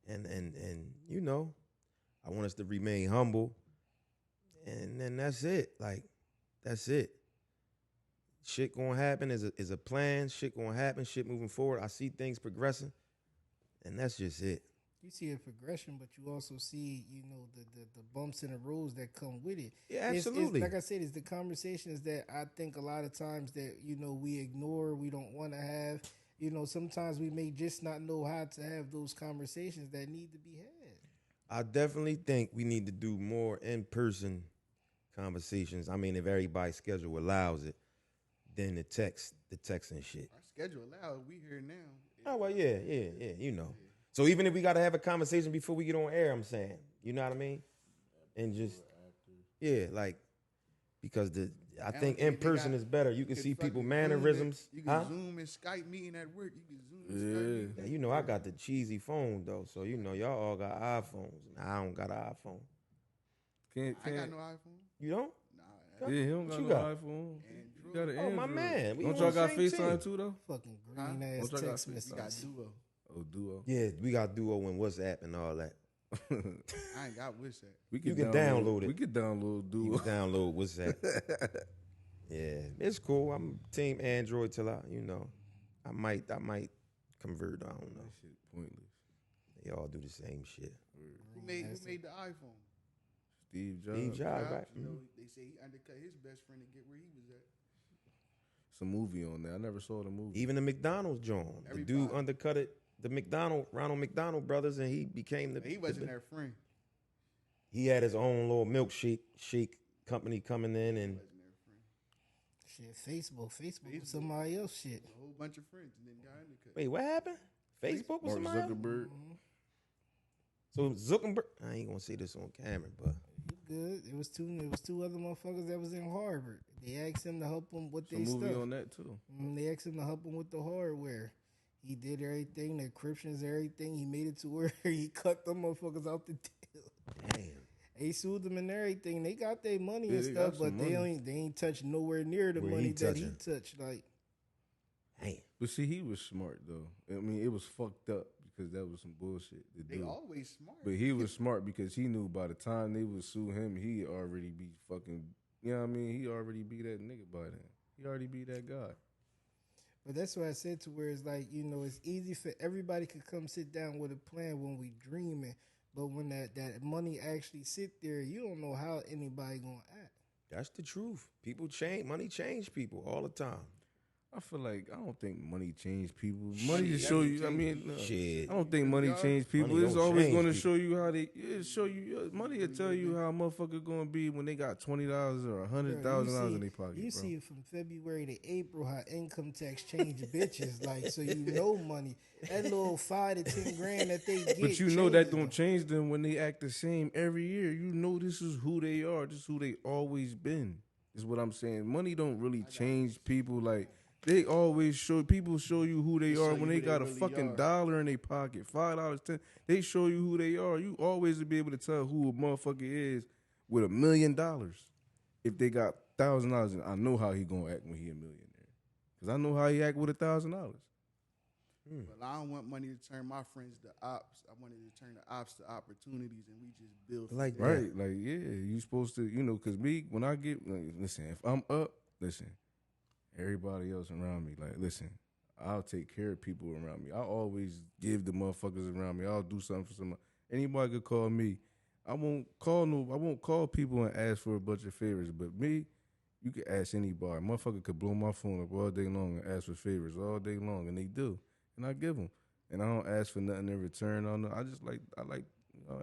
And I want us to remain humble. And then that's it. Like, that's it. Shit gonna happen is a plan. Shit gonna happen. Shit moving forward. I see things progressing, and that's just it. You see a progression, but you also see, the bumps in the roads that come with it. Yeah, It's absolutely. like I said, it's the conversations that I think a lot of times that, we ignore, we don't want to have. Sometimes we may just not know how to have those conversations that need to be had. I definitely think we need to do more in-person conversations. I mean, if everybody's schedule allows it, then the text and shit. Our schedule allowed. We here now. Oh, well, yeah. So even if we got to have a conversation before we get on air, I'm saying, you know what I mean? And just, like, because I think in person is better. You can see people mannerisms. You can Zoom and Skype meeting at work. You can Zoom and Skype meeting. Yeah, I got the cheesy phone, though. So, y'all all got iPhones. And I don't got an iPhone. I got no iPhone. You don't? Nah. Yeah, he don't got no iPhone. You got an Android. My man. Don't y'all got FaceTime too, though? Fucking green ass Don't y'all got text We messages. got Duo. Oh, Duo. Yeah, we got Duo and WhatsApp and all that. I ain't got WhatsApp. You can download it. We could download Duo. You can download WhatsApp. Yeah, it's cool. I'm team Android till I might convert. I don't know. That shit pointless. They all do the same shit. Who made the iPhone? Steve Jobs. Steve Jobs, right? You know, they say he undercut his best friend to get where he was at. It's a movie on there. I never saw the movie. Even the McDonald's joint. The dude undercut it. The Ronald McDonald brothers, and he became the. He wasn't their friend. He had his own little milkshake company coming in, and Shit, Facebook was somebody else shit. A whole bunch of friends and then got undercut. wait, what happened? Facebook was Mark somebody else? Zuckerberg. So Zuckerberg, I ain't gonna say this on camera, but You good? It was two other motherfuckers that was in Harvard. They asked him to help them with their It's a movie stuff. on that too. They asked him to help them with the hardware. He did everything, the encryptions, everything. He made it to where he cut them motherfuckers out the deal. damn. He sued them and everything. They got their money Yeah, and they stuff, got but some they money. ain't touched nowhere near the Where money he that he touching. touched. Like, Damn. But see, he was smart though. I mean, it was fucked up because that was some bullshit to They do. always smart. But he was smart because he knew by the time they would sue him, he already be fucking. You know what I mean? He already be that nigga by then. He already be that guy. but that's why I said to where it's like, it's easy for everybody to come sit down with a plan when we dreaming. But when that money actually sit there, you don't know how anybody gonna act. That's the truth. People change. Money change people all the time. I feel like I don't think money change people. Money Money just show definitely you. I change mean, people. Shit. I don't think money Y'all- change people. Money It's don't always change going to people. show you how they. It show you. Money will tell you how a motherfucker going to be when they got $20 or $100,000 in their pocket. You bro. see from February to April how income tax change bitches like, so you know money. That little 5 to 10 grand that they get. But you know that changes don't them. change them when they act the same every year. You know this is who they are. This is who they always been. Is what I'm saying. Money don't really change people. Like they always people show you who they They are show when you they who they got a really fucking are. dollar in their pocket, $5, 10. They show you who they are. You always be able to tell who a motherfucker is with $1 million. If they got $1,000, I know how he gonna act when he a millionaire. Cause I know how he act with $1,000. But I don't want money to turn my friends to ops. I wanted to turn the ops to opportunities, and we just build. Like from that. there. Right, like yeah, you supposed to, cause me when I get, listen, if I'm up, listen, everybody else around me, like, listen, I'll take care of people around me. I always give the motherfuckers around me. I'll do something for somebody. Anybody could call me. I won't call people and ask for a bunch of favors. But me, you can ask anybody. Motherfucker could blow my phone up all day long and ask for favors all day long, and they do, and I give them, and I don't ask for nothing in return. I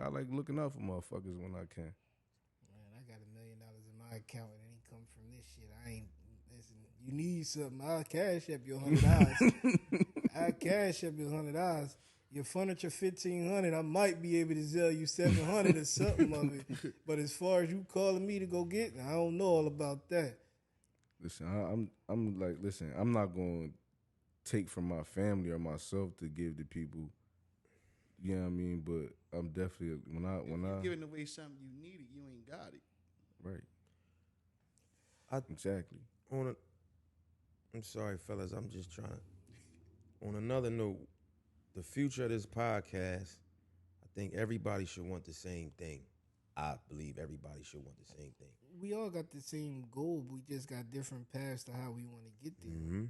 like looking out for motherfuckers when I can. Man, I got $1 million in my account and it ain't come from this shit. I ain't listen. You need something? I'll cash up your $100. I cash up your $100. Your furniture $1,500. I might be able to sell you $700 or something of it. But as far as you calling me to go get, I don't know all about that. Listen, I'm like, listen, I'm not going to take from my family or myself to give to people. You know what I mean? But I'm definitely when If you're I giving away something you needed, you ain't got it. right. Exactly. I'm sorry, fellas. I'm just trying to. On another note, the future of this podcast, I think everybody should want the same thing. I believe everybody should want the same thing. We all got the same goal. We just got different paths to how we want to get there. Mm-hmm.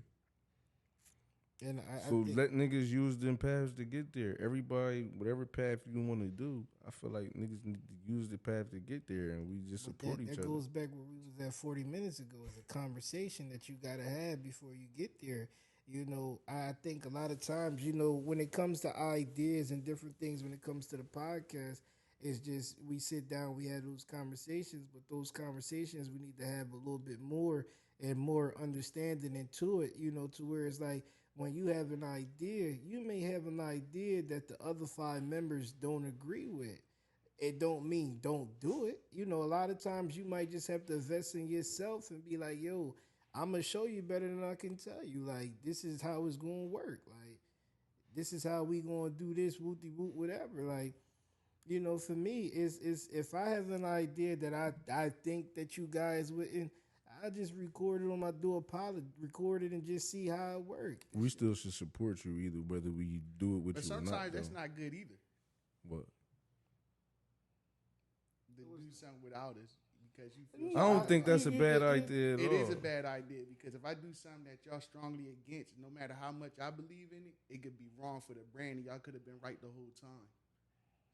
And I So think let niggas use them paths to get there. Everybody, whatever path you want to do, I feel like niggas need to use the path to get there, and we just support each that other. goes back where we was at 40 minutes ago. It's a conversation that you got to have before you get there. I think a lot of times, when it comes to ideas and different things, when it comes to the podcast, it's just we sit down, we have those conversations, but those conversations we need to have a little bit more and more understanding into it, to where it's like when you have an idea, you may have an idea that the other 5 members don't agree with. It don't mean don't do it. A lot of times you might just have to invest in yourself and be like, yo, I'm going to show you better than I can tell you. Like, this is how it's going to work. Like, this is how we going to do this, whoop-de-whoop, whatever. Like, for me, is if I have an idea that I think that you guys wouldn't, I just record it on my dual pilot, record it and just see how it works. We still should support you either, whether we do it with But you or not. sometimes that's though. not good either. What? To do something without us because you feel. I don't think that's a bad idea at all. It is a bad idea because if I do something that y'all strongly against, no matter how much I believe in it, it could be wrong for the brand, and y'all could have been right the whole time.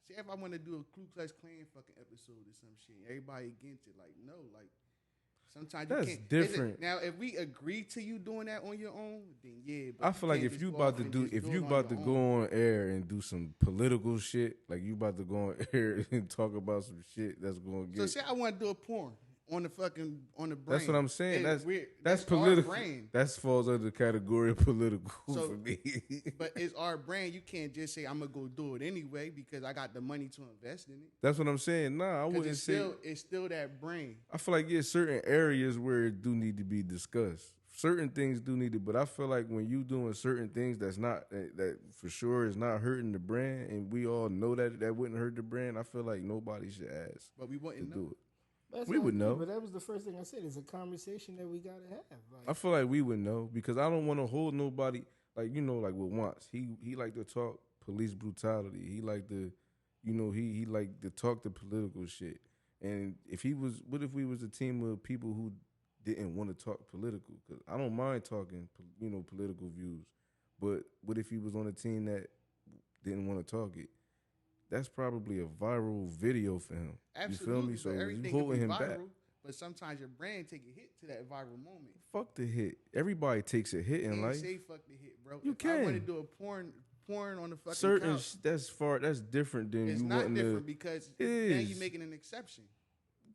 See, if I want to do a Ku Klux Klan fucking episode or some shit, everybody against it, like no, like sometimes That's you can't. different. Now, if we agree to you doing that on your own, then yeah. But I feel like if you about to do, if you about to go on air and do some political shit, like you about to go on air and talk about some shit that's going to So get. say I want to do a porn on the brand. That's what I'm saying. That's our political. brand. That falls under the category of political So- for me. But it's our brand. You can't just say I'm gonna go do it anyway because I got the money to invest in it. That's what I'm saying. Nah, I 'Cause wouldn't say. it's still that brand. I feel like certain areas where it do need to be discussed. Certain things do need to, but I feel like when you doing certain things that's not that for sure is not hurting the brand, and we all know that wouldn't hurt the brand. I feel like nobody should ask But we to wouldn't know. do it. That's We not would good, know. But that was the first thing I said. It's a conversation that we got to have. Like, I feel like we would know because I don't want to hold nobody like like with Wants. He like to talk police brutality. He like to, he like to talk the political shit. And what if we was a team of people who didn't want to talk political? Because I don't mind talking, political views. But what if he was on a team that didn't want to talk it? That's probably a viral video for him. Absolutely. You feel me? So but you everything can holding be him viral. back. but sometimes your brand take a hit to that viral moment. Fuck the hit. Everybody takes a hit in Can't life. say fuck the hit, bro. You if I want to can. do a porn on the fucking Certain couch, that's different than it's you not wanting different to. because It now is. you making an exception.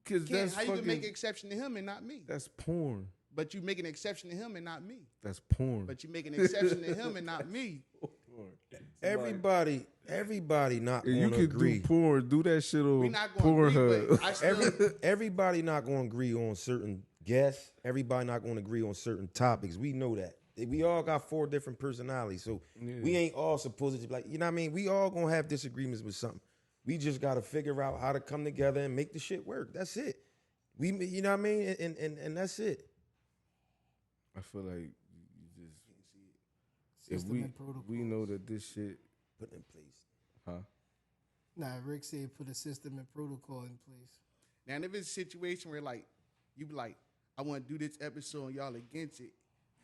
Because that's How you fucking. can make an exception to him and not me? That's porn. But you make an exception to him and not me. That's porn. But you make an exception to him and not me. Everybody not If you going to can agree. do porn, do that shit We on not going to agree, Pornhub. but I still. Everybody not going to agree on certain guests. Everybody not going to agree on certain topics. We know that. We all got 4 different personalities, so we ain't all supposed to be like, you know what I mean? We all gonna have disagreements with something. We just gotta figure out how to come together and make the shit work. That's it. You know what I mean? And that's it. I feel like you just System if and protocols. we know that this shit, Put in place. huh? Nah, Rick said put a system and protocol in place. Now, if it's a situation where like you be like, I want to do this episode and y'all against it,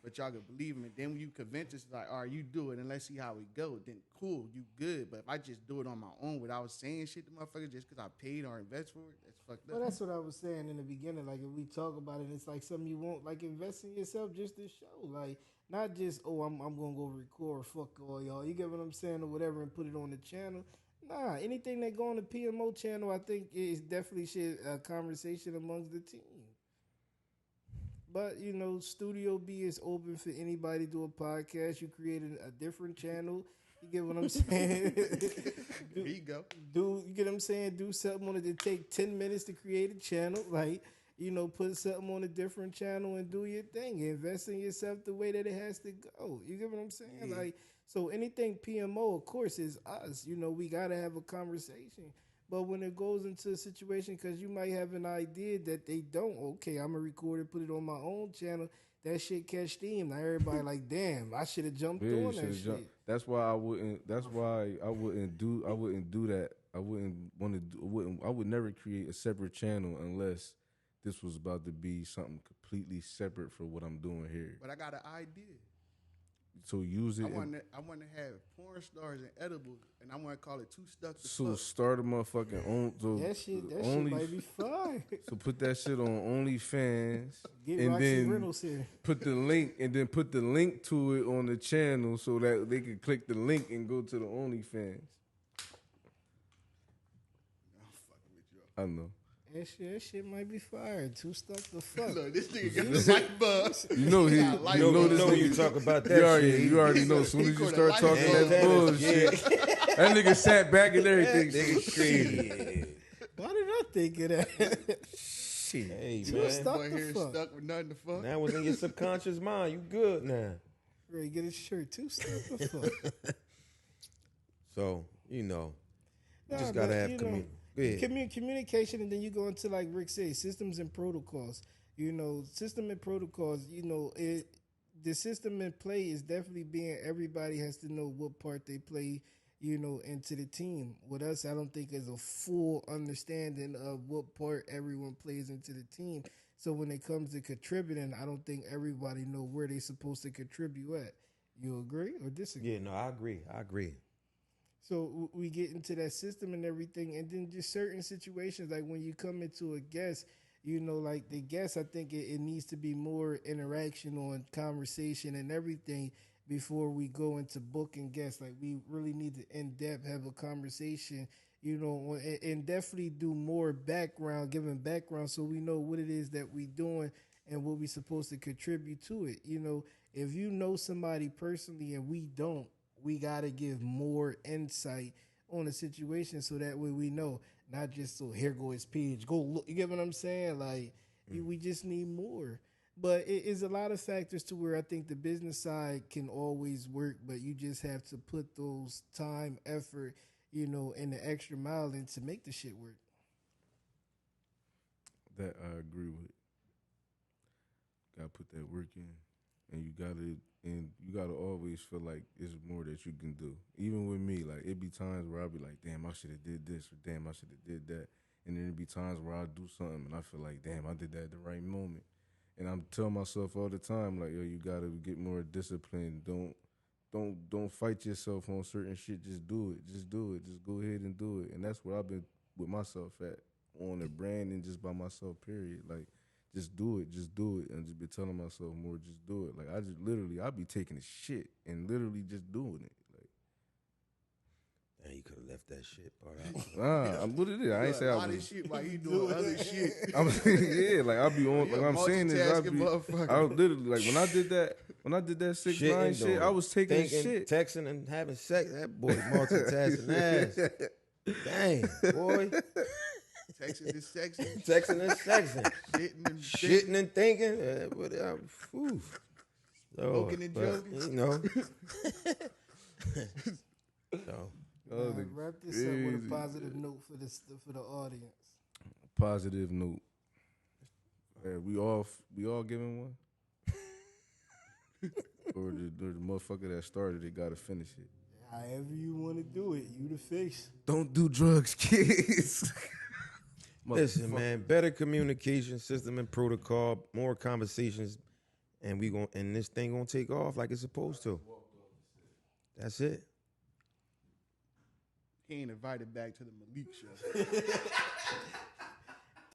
but y'all can believe him, and then when you convince us like, all right, you do it and let's see how it go, then cool, you good. But if I just do it on my own without saying shit to motherfuckers just because I paid or invest for it, that's fucked up. Well, that's what I was saying in the beginning. Like, if we talk about it, it's like something you want, like invest in yourself just to show. Like, not just, oh, I'm going to go record, fuck all y'all. You get what I'm saying or whatever and put it on the channel. Nah, anything that go on the PMO channel, I think is definitely shit, a conversation amongst the team. But, you know, Studio B is open for anybody to do a podcast. You created a different channel. You get what I'm saying? There you go. You get what I'm saying? Do something on it that take 10 minutes to create a channel. Like, you know, put something on a different channel and do your thing. Invest in yourself the way that it has to go. You get what I'm saying? Yeah. Like, so anything PMO, of course, is us. You know, we got to have a conversation. But when it goes into a situation, because you might have an idea that they don't, okay, I'm going to record it, put it on my own channel, that shit catch steam. Now everybody like, damn, I should have jumped Yeah, on that shit. That's why I wouldn't. That's why I wouldn't do that. I wouldn't want to. I would never create a separate channel unless this was about to be something completely separate for what I'm doing here. But I got an idea. So use it. I want to have porn stars and edibles, and I want to call it Two Stuck to So Fuck. start a motherfucking own. So That shit might be fine. So put that shit on OnlyFans, Get and Roxy then Reynolds here. put the link to it on the channel so that they can click the link and go to the OnlyFans. I'm fucking with you. I know. That shit might be fire. Too stuck to fuck. Look, this nigga got a light bulb. You know he. got light You know bulb. this when you nigga. talk about that shit. You already know. As soon he as you caught a start light talking bulb. that bullshit, that nigga sat back and everything. Nigga crazy. Why did I think of that? Shit. Hey, Too man. stuck Boy to here fuck. stuck with nothing to fuck. That was in your subconscious mind. You good now. Ready to get his shirt. Too stuck to fuck. So, you know, you Nah, just got to but, have you know, community. communication, and then you go into, like Rick said, systems and protocols. You know, system and protocols, you know, the system in play is definitely being everybody has to know what part they play, you know, into the team. With us, I don't think there's a full understanding of what part everyone plays into the team. So when it comes to contributing, I don't think everybody know where they're supposed to contribute at. You agree or disagree? Yeah, no, I agree. So we get into that system and everything, and then just certain situations, like when you come into a guest, you know, like the guest, I think it needs to be more interaction on conversation and everything before we go into booking guests. Like we really need to in depth have a conversation, you know, and definitely do more background, giving background, so we know what it is that we doing and what we supposed to contribute to it. You know, if you know somebody personally and we don't, we got to give more insight on the situation so that way we know, not just so here go his page, go look. You get what I'm saying? Like, we just need more. But it is a lot of factors to where I think the business side can always work, but you just have to put those time, effort, you know, and the extra mile in to make the shit work. That I agree with. Gotta put that work in, and you gotta always feel like it's more that you can do. Even with me, like it be times where I'll be like, damn, I should have did this, or damn, I should have did that, and then it be times where I do something and I feel like, damn, I did that at the right moment, and I'm telling myself all the time, like, yo, you gotta get more disciplined. Don't fight yourself on certain shit. Just do it. Just do it. Just go ahead and do it. And that's where I've been with myself at on the brand and just by myself. Period. Like just do it, and just be telling myself more, just do it. Like I just literally, I be taking a shit and literally just doing it. Like, Man, you could have left that shit part out. nah, I'm what it is. I ain't say a I lot was. of shit while you doing other shit. Yeah, like I be on. You Like a I'm saying this, I multitasking be. motherfucker. I literally like when I did that 6ix9ine shit. I was taking a thinking, shit. texting, and having sex. That boy multitasking ass. Dang, boy. Texting is sexy. Texting and sexing. Shitting and thinking. Shitting and thinking. Smoking and but, joking. You know. So, Nah, wrap this up with a positive note for the audience. Positive note. Yeah, we all giving one. or the motherfucker that started it got to finish it. However you want to do it, you the face. Don't do drugs, kids. listen, man. Better communication system and protocol. More conversations, and this thing gonna take off like it's supposed to. That's it. He ain't invited back to the Malik show.